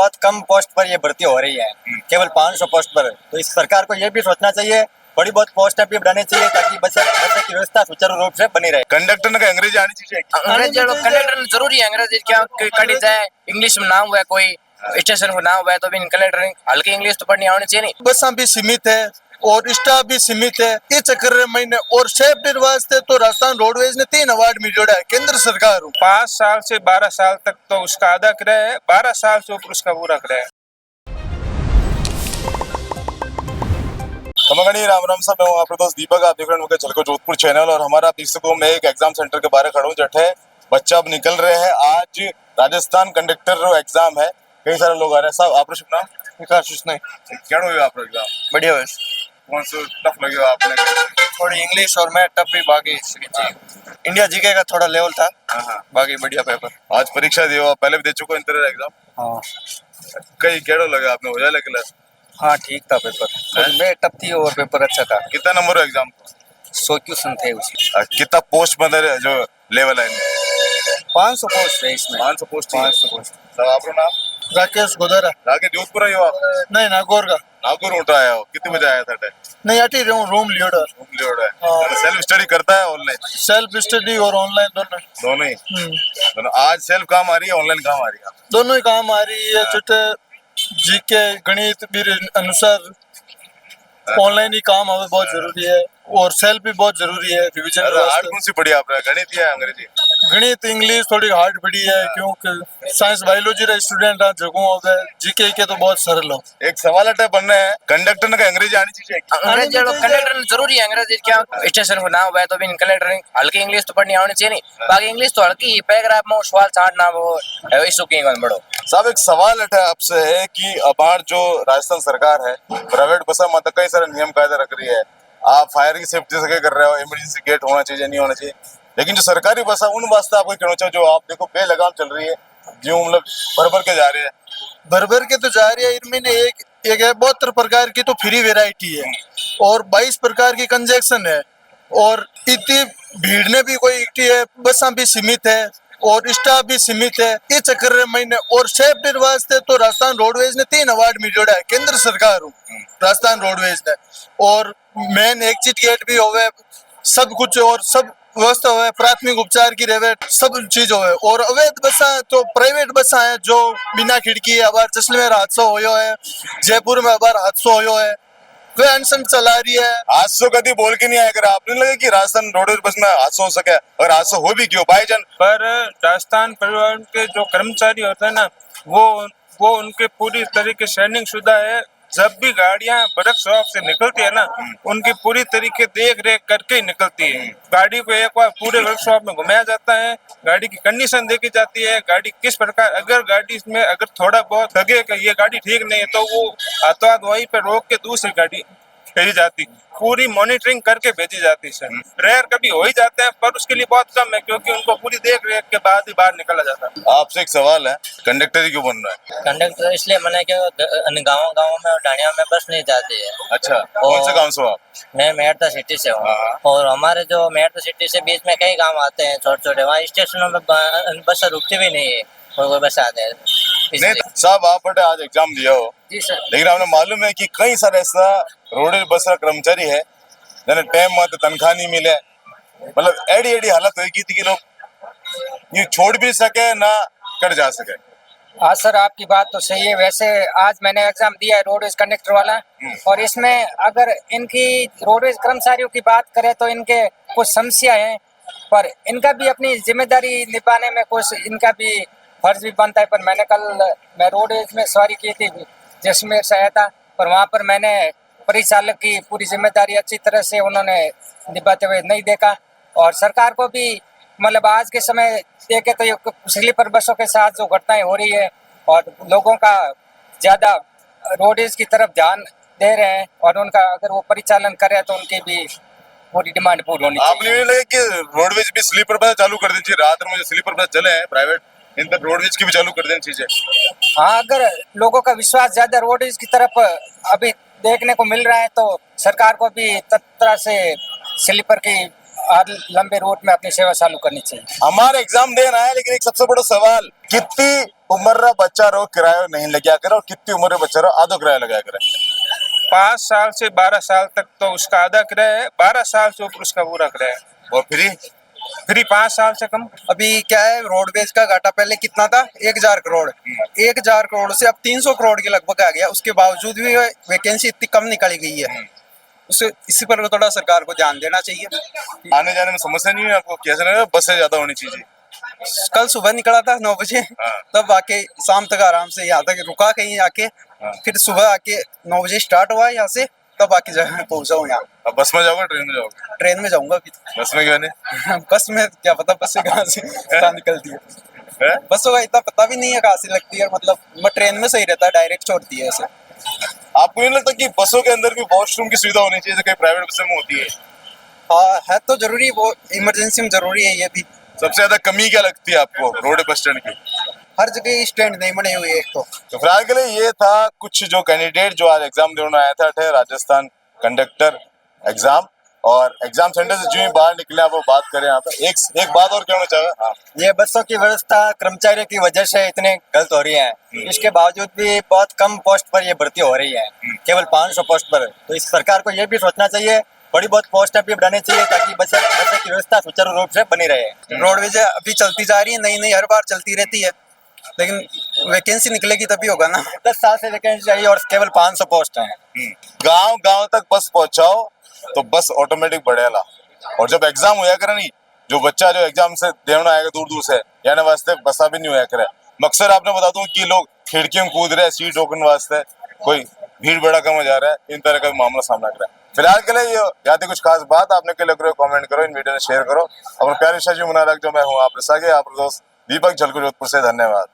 बहुत कम पोस्ट पर ये भर्ती हो रही है, केवल 500 पोस्ट पर। तो इस सरकार को ये भी सोचना चाहिए, थोड़ी बहुत पोस्ट भी बढ़ानी चाहिए ताकि बस की व्यवस्था सुचारू रूप से बनी रहे। कंडक्टर ने अंग्रेजी आनी चाहिए। अंग्रेजी कंडक्टर जरूरी है, अंग्रेजी क्या कड़ी जाए, इंग्लिश में ना हुआ है कोई स्टेशन को ना हुआ है तो भी कंडक्टर हल्की इंग्लिश तो पढ़नी आनी चाहिए। नहीं बसा भी सीमित है और स्टाफ भी सीमित है, ये चक्कर महीने और सेफ्टी वास्ते तो राजस्थान रोडवेज ने 3 अवार्ड में जोड़ा है केंद्र सरकार। 5 साल से 12 साल तक तो उसका आधा किराया है, 12 साल से ऊपर उसका पूरा किराया है। नमस्कार, राम राम साहब, मैं आपके दोस्त दीपक, आप देख रहे हैं झलको जोधपुर चैनल। और हमारा आप देख सको, मैं एक एग्जाम सेंटर के बाहर खड़ा हूँ जठे बच्चा अब निकल रहे हैं। आज राजस्थान कंडक्टर एग्जाम है, कई सारे लोग आ रहे हैं। साहब आपने शुभ नाम? विकास नहीं क्या हुआ आपका एग्जाम? बढ़िया है, कौन सा टफ लगे आपने? थोड़ी इंग्लिश और मैं टफ भी, बाकी इंडिया जीके का थोड़ा लेवल था। हाँ, बाकी बढ़िया पेपर। आज परीक्षा दियो, पहले भी दे चुको इंटरव्यू एग्जाम। हाँ कई केड़ो लगा आपने, हो जाए क्लास? हाँ ठीक था पेपर, मैं टफ थी और पेपर अच्छा था। कितना नंबर हो एग्जाम को? 100 क्वेश्चन थे उसकी। कितना पोस्ट मतलब जो लेवल है? 500 पोस्ट है इसमें। 500 पोस्ट। 500 पोस्ट। साहब आपका नाम? राकेश गोदारा। आगे जोधपुर आए हो आप? नहीं, नागौर का। नागौर उठा आया हो? कितने बजे आया था? नहीं, अटी रूम लियोड़ा। सेल्फ स्टडी करता है ऑनलाइन? सेल्फ स्टडी और ऑनलाइन दोनों ही। दोनों। आज सेल्फ काम आ रही है, ऑनलाइन काम आ रही है? दोनों ही काम आ रही है। जटे जीके गणित भी अनुसार ऑनलाइन ही काम हमें बहुत जरूरी है और सेल्फ भी बहुत जरूरी है रिवीजन। हार्ड कौन सी पढ़ी आपने, गणित या अंग्रेजी? गणित इंग्लिश थोड़ी हार्ड पड़ी है क्योंकि साइंस बायोलॉजी रा स्टूडेंट है जगह हो जीके के तो बहुत सरल हो। एक सवाल अटे बनना है, कंडक्टर ने अंग्रेजी आनी चाहिए। अंग्रेजी कंडक्टर जरूरी है, अंग्रेजी क्या स्टेशन को ना हुआ है तो भी कंडक्टर हल्की इंग्लिश तो पढ़नी आनी चाहिए। नहीं बाकी इंग्लिश तो हल्की, पैराग्राफ में सवाल छाड़ना वो इशू की बड़ो। साहब एक सवाल अटे आपसे है कि अबार जो राजस्थान सरकार है प्राइवेट बसा में कई सारे नियम कायदे रख रही है। आप फायर की सेफ्टी से कर रहे हो, इमरजेंसी गेट होना चाहिए नहीं होना चाहिए, लेकिन जो सरकारी बस है उन वास्ते आपको कहना चाहिए जो आप देखो बेलगाम चल रही है, जो मतलब भर के जा रहे हैं। भर के तो जा रही है। इनमें एक है 72 प्रकार की तो फ्री वेराइटी है और 22 प्रकार की कंजेक्शन है और इतनी भीड़ ने भी कोई इकट्ठी है, बसा भी सीमित है और स्टाफ भी सीमित है, ये चक्कर महीने और सेफ्टी वास्ते तो राजस्थान रोडवेज ने 3 अवार्ड में जोड़ा है केंद्र सरकार राजस्थान रोडवेज ने। और मेन एग्जिट गेट भी होवे, सब कुछ और सब व्यवस्था हुआ, प्राथमिक उपचार की रहे, सब चीज हुए। और अवैध बसा तो प्राइवेट बसा है जो बिना खिड़की है। अबार जैसलमेर हादसा होयो है, जयपुर में अबार हादसा होयो है, वे अनशन चला रही है। हादसों कभी बोल के नहीं आया कर, आपने लगे कि राजस्थान रोडवेज बस में हादसा हो सके, और हादसा हो भी क्यों बाईजान? पर राजस्थान परिवहन के जो कर्मचारी होते हैं ना, वो उनके पूरी तरीके से ट्रेनिंग शुदा है। जब भी गाड़ियां वर्कशॉप से निकलती है ना, उनकी पूरी तरीके देख रेख करके ही निकलती है। गाड़ी को एक बार पूरे वर्कशॉप में घुमाया जाता है, गाड़ी की कंडीशन देखी जाती है, गाड़ी किस प्रकार, अगर गाड़ी में अगर थोड़ा बहुत लगे कि ये गाड़ी ठीक नहीं है तो वो हाथों हाथ वहीं पे रोक के दूसरी गाड़ी भेजी जाती, पूरी मॉनिटरिंग करके भेजी जाती है। रेयर कभी हो ही जाते हैं पर उसके लिए बहुत कम है क्योंकि उनको पूरी देख रेख के बाद ही बाहर निकाला जाता है। आपसे एक सवाल है, कंडक्टर ही क्यों बन रहा है? कंडक्टर इसलिए मैंने गाँव में और ढाणिया में बस नहीं जाती है। अच्छा, कौन से गाँव से हो आप? मैं मेहरता सिटी से हूँ और हमारे जो मेहरता सिटी से बीच में कई गाँव आते हैं छोटे छोटे, वहाँ स्टेशनों में बस रुकती भी नहीं है, कोई बस आते हैं। नहीं साहब, आप बटे आज एग्जाम दिया हो जी सर, लेकिन आपने मालूम है कि कई सारे ऐसा रोडवेज बस का कर्मचारी है जिन्हें टाइम में तनख्वाह नहीं मिले, मतलब एडी एडी हालत होगी थी कि लोग ये छोड़ भी सके ना कर जा सके। हाँ सर, आपकी बात तो सही है। वैसे आज मैंने एग्जाम दिया है रोडवेज कंडक्टर वाला, और इसमें अगर इनकी रोडवेज कर्मचारियों की बात करें तो इनके कुछ समस्या है, पर इनका भी अपनी जिम्मेदारी निभाने में कुछ इनका भी फर्ज भी बनता है। पर मैं रोडवेज में सवारी की थी जैसलमेर से आया था, पर वहाँ पर मैंने परिचालक की पूरी जिम्मेदारी अच्छी तरह से उन्होंने निभाते हुए नहीं देखा। और सरकार को भी मतलब आज के समय देखे तो ये स्लीपर बसों के साथ जो घटनाएं हो रही है और लोगों का ज्यादा रोडवेज की तरफ ध्यान दे रहे हैं और उनका अगर वो परिचालन कर रहे हैं तो उनकी भी पूरी डिमांड पूरी होनी चाहिए। आपने नहीं लगे कि रोडवेज भी स्लीपर बस चालू कर देनी चाहिए? रात में जो स्लीपर बस चले हैं प्राइवेट, इन तक रोडवेज की भी चालू कर देनी चाहिए। हाँ, अगर लोगों का विश्वास ज्यादा रोडवेज की तरफ अभी देखने को मिल रहा है तो सरकार को भी तत्परता से स्लीपर की हर लंबे रूट में अपनी सेवा चालू करनी चाहिए। हमारे एग्जाम देना है, लेकिन एक सबसे बड़ा सवाल, कितनी उम्र रा बच्चा रो किराया नहीं लगा करे और कितनी उम्र रा बच्चा रो आधो किराया लगाया करे? 5 साल से 12 साल तक तो उसका आधा किराया है, 12 साल से ऊपर उसका पूरा किराया है। और फ्री फ्री 5 साल से कम। अभी क्या है, रोडवेज का घाटा पहले कितना था? 1000 करोड़। 1000 करोड़ से अब 300 करोड़ के लगभग आ गया। उसके बावजूद भी वैकेंसी इतनी कम निकाली गई है। उसे इसी पर थोड़ा सरकार को ध्यान देना चाहिए। आने जाने में समस्या नहीं है आपको? कैसे लगा? बसें ज्यादा होनी चाहिए। कल सुबह निकला था 9 बजे, तब आके शाम तक आराम से यहाँ तक रुका कहीं आके, फिर सुबह आके 9 बजे स्टार्ट हुआ यहाँ से, तब आके जगह पहुंचा हूँ यहाँ। अब बस में जाओगे ट्रेन में जाओगे? ट्रेन में जाऊंगा अभी तो। बस में क्यों नहीं? बस में क्या पता बस से कहाँ से कहाँ निकलती है। बसों का इतना पता भी नहीं है कहाँ से लगती है, मतलब ट्रेन में सही रहता है, डायरेक्ट छोड़ती है ऐसे। आपको नहीं लगता कि बसों के अंदर भी वॉशरूम की सुविधा होनी चाहिए, जैसे कई प्राइवेट बसों में होती है? हाँ है तो जरूरी, वो इमरजेंसी में जरूरी है ये भी। सबसे ज्यादा कमी क्या लगती है आपको रोड बस स्टैंड की? हर जगह स्टैंड नहीं बने हुए एक तो। फिलहाल के लिए ये था कुछ जो कैंडिडेट जो आज एग्जाम देने आया था राजस्थान कंडक्टर एग्जाम, और एग्जाम सेंटर से जो ही बाहर निकले आप वो बात करें यहाँ पे। एक बात और कहना चाहेगा? हाँ, ये बसों की व्यवस्था कर्मचारियों की वजह से इतने गलत हो रही है, इसके बावजूद भी बहुत कम पोस्ट पर ये भर्ती हो रही है, केवल 500 पोस्ट पर। तो इस सरकार को ये भी सोचना चाहिए, बड़ी बहुत पोस्टें भी बढ़ानी चाहिए ताकि बसों की व्यवस्था सुचारू रूप से बनी रहे। रोडवेज अभी चलती जा रही है, नई नई हर बार चलती रहती है, लेकिन वैकेंसी निकलेगी तभी होगा ना। 10 साल से वैकेंसी चाहिए और केवल 500 पोस्ट हैं। गांव गांव तक बस पहुंचाओ तो बस ऑटोमेटिक बढ़ेगा। और जब एग्जाम होया करे नहीं, जो बच्चा जो एग्जाम से देना आएगा दूर दूर से, यानी वास्ते बसा भी नहीं होया करे। मकसद आपने बता दूं कि लोग खिड़कियों में कूद रहे हैं सीट टोकन वास्ते, कोई भीड़ बड़ा कम हो जा रहा है, इन तरह का मामला सामना कर रहा है। फिलहाल के लिए ये याद कुछ खास बात आपने के लग रहे हो, कमेंट करो, इन वीडियो में शेयर करो। अपना प्यारे शाजी मुनारक जो मैं हूँ आपके साथ, आप दोस्त दीपक झलको जोधपुर से। धन्यवाद।